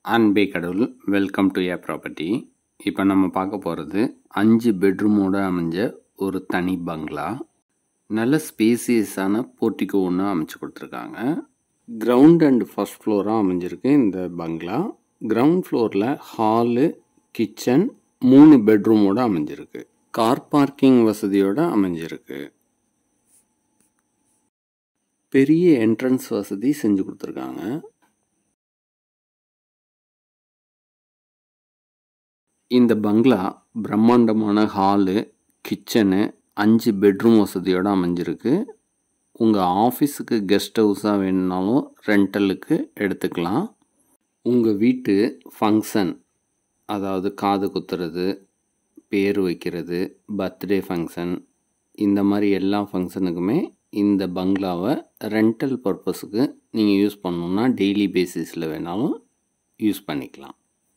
அன்பே கடவுள். Welcome to A property. இப்போ நம்ம பார்க்க போகிறது 5 பெட்ரூமோடு அமைஞ்ச ஒரு தனி பங்களா. நல்ல ஸ்பேசியஸான போர்ட்டிகோ ஒன்று அமைச்சு கொடுத்துருக்காங்க. கிரவுண்ட் அண்ட் ஃபர்ஸ்ட் ஃப்ளோராக அமைஞ்சிருக்கு இந்த பங்களா. கிரவுண்ட் ஃப்ளோரில் ஹாலு, கிச்சன், 3 பெட்ரூமோடு அமைஞ்சிருக்கு. கார் பார்க்கிங் வசதியோடு அமைஞ்சிருக்கு. பெரிய என்ட்ரன்ஸ் வசதி செஞ்சு கொடுத்துருக்காங்க. இந்த பங்களா பிரம்மாண்டமான ஹாலு, கிச்சனு, 5 பெட்ரூம் வசதியோடு அமைஞ்சிருக்கு. உங்கள் ஆஃபீஸுக்கு கெஸ்ட் ஹவுஸாக வேணுனாலும் ரெண்டலுக்கு எடுத்துக்கலாம். உங்கள் வீட்டு ஃபங்க்ஷன், அதாவது காது குத்துறது, பேர் வைக்கிறது, பர்த்டே ஃபங்க்ஷன், இந்த மாதிரி எல்லா ஃபங்க்ஷனுக்குமே இந்த பங்களாவை ரெண்டல் பர்பஸுக்கு நீங்கள் யூஸ் பண்ணணுன்னா டெய்லி பேசிஸில் வேணாலும் யூஸ் பண்ணிக்கலாம்.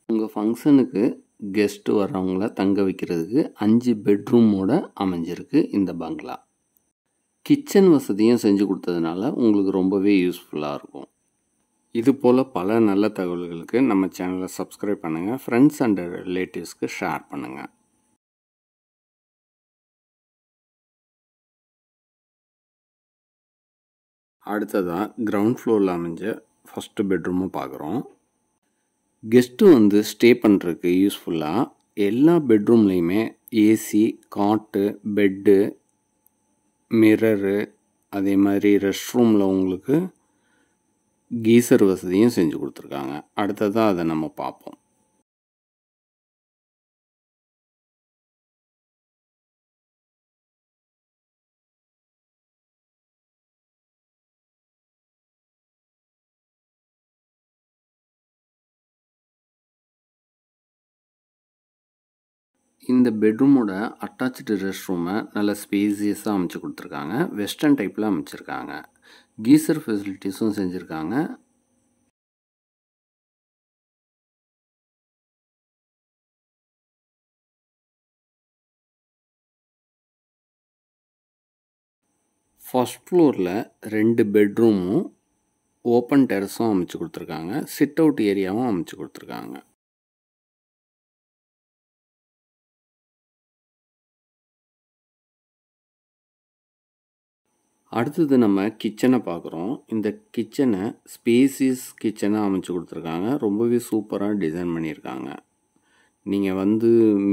உங்கள் ஃபங்க்ஷனுக்கு கெஸ்ட்டு வர்றவங்கள தங்க வைக்கிறதுக்கு 5 பெட்ரூமோடு அமைஞ்சிருக்கு இந்த பங்களா. கிச்சன் வசதியும் செஞ்சு கொடுத்ததுனால உங்களுக்கு ரொம்பவே யூஸ்ஃபுல்லாக இருக்கும். இது போல் பல நல்ல தகவல்களுக்கு நம்ம சேனலை சப்ஸ்கிரைப் பண்ணுங்கள். ஃப்ரெண்ட்ஸ் அண்ட் ரிலேட்டிவ்ஸ்க்கு ஷேர் பண்ணுங்கள். அடுத்ததாக கிரவுண்ட் ஃப்ளோரில் அமைஞ்ச ஃபஸ்ட்டு பெட்ரூமும் பார்க்குறோம். கெஸ்ட்டு ஸ்டே பண்ணுறதுக்கு யூஸ்ஃபுல்லாக எல்லா பெட்ரூம்லேயுமே ஏசி, காட்டு, பெட்டு, மிரரு, அதே மாதிரி ரெஸ்ட் ரூமில் உங்களுக்கு கீசர் வசதியும் செஞ்சு கொடுத்துருக்காங்க. அடுத்ததாக அதை நம்ம பார்ப்போம். இந்த பெட்ரூமோட அட்டாச்சு ரெஸ்ட் ரூமை நல்ல ஸ்பேசியஸாக அமைச்சு கொடுத்துருக்காங்க. வெஸ்டர்ன் டைப்பில் அமைச்சிருக்காங்க. கீசர் ஃபெசிலிட்டிஸும் செஞ்சுருக்காங்க. ஃபர்ஸ்ட் ஃப்ளோரில் 2 பெட்ரூமும் ஓப்பன் டெரஸும் அமைச்சு கொடுத்துருக்காங்க. சிட் அவுட் ஏரியாவும் அமைச்சு கொடுத்துருக்காங்க. அடுத்தது நம்ம கிச்சனை பார்க்குறோம். இந்த கிச்சனை ஸ்பேசியஸ் கிச்சனாக அமைச்சு கொடுத்துருக்காங்க. ரொம்பவே சூப்பராக டிசைன் பண்ணியிருக்காங்க. நீங்கள்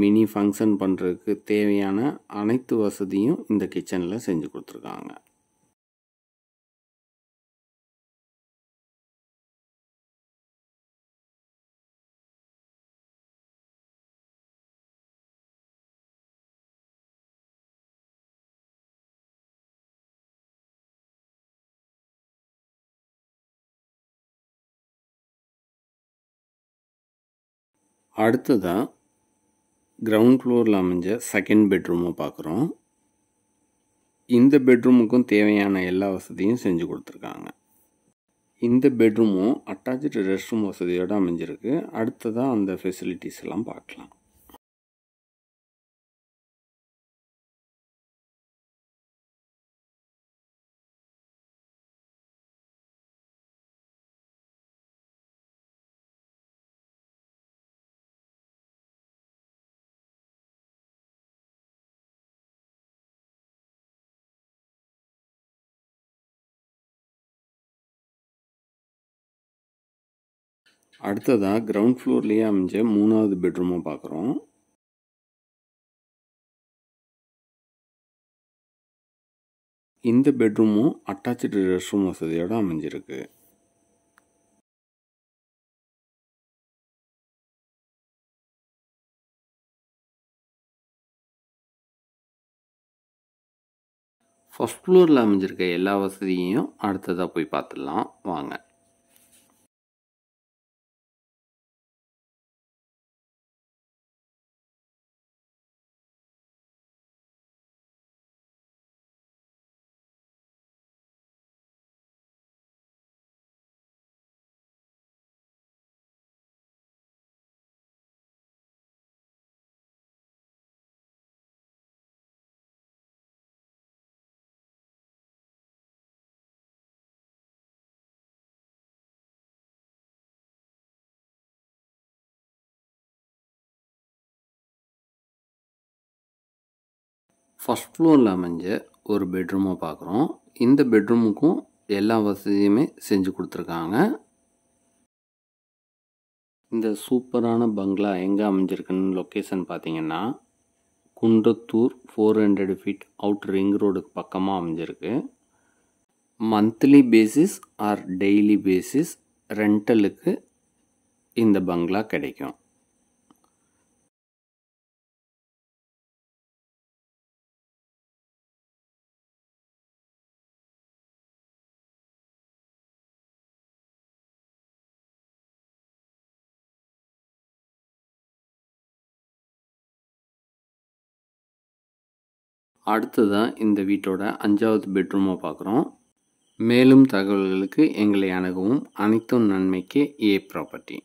மினி ஃபங்க்ஷன் பண்ணுறதுக்கு தேவையான அனைத்து வசதியும் இந்த கிச்சனில் செஞ்சு கொடுத்துருக்காங்க. அடுத்ததாக கிரவுண்ட் ஃப்ளோரில் அமைஞ்ச செகண்ட் பெட்ரூமை பார்க்குறோம். இந்த பெட்ரூமுக்கும் தேவையான எல்லா வசதியும் செஞ்சு கொடுத்துருக்காங்க. இந்த பெட்ரூமும் அட்டாச்சு ரெஸ்ட் ரூம் வசதியோடு அமைஞ்சிருக்கு. அடுத்ததாக அந்த ஃபெசிலிட்டிஸ் எல்லாம் பார்க்கலாம். அடுத்ததாக கிரவுண்ட் ஃப்ளோர்லேயே அமைஞ்ச 3வது பெட்ரூமை பார்க்குறோம். இந்த பெட்ரூமும் அட்டாச்சு ரெஸ்ட் ரூம் வசதியோடு அமைஞ்சிருக்கு. ஃபர்ஸ்ட் ஃப்ளோரில் அமைஞ்சிருக்க எல்லா வசதியையும் அடுத்ததாக போய் பார்த்துடலாம் வாங்க. ஃபர்ஸ்ட் ஃப்ளோரில் அமைஞ்ச ஒரு பெட்ரூமை பார்க்குறோம். இந்த பெட்ரூமுக்கும் எல்லா வசதியுமே செஞ்சு கொடுத்துருக்காங்க. இந்த சூப்பரான பங்களா எங்கே அமைஞ்சிருக்குன்னு லொக்கேஷன் பார்த்தீங்கன்னா குன்றத்தூர் 400 ஃபீட் அவுட் ரிங் ரோடுக்கு பக்கமாக அமைஞ்சிருக்கு. Monthly basis or daily basis ரெண்டலுக்கு இந்த பங்களா கிடைக்கும். அடுத்ததான் இந்த வீட்டோட 5வது பெட்ரூமை பார்க்குறோம். மேலும் தகவல்களுக்கு எங்களை அணுகவும். அனைத்தும் நன்மைக்கு ஏ ப்ராப்பர்ட்டி.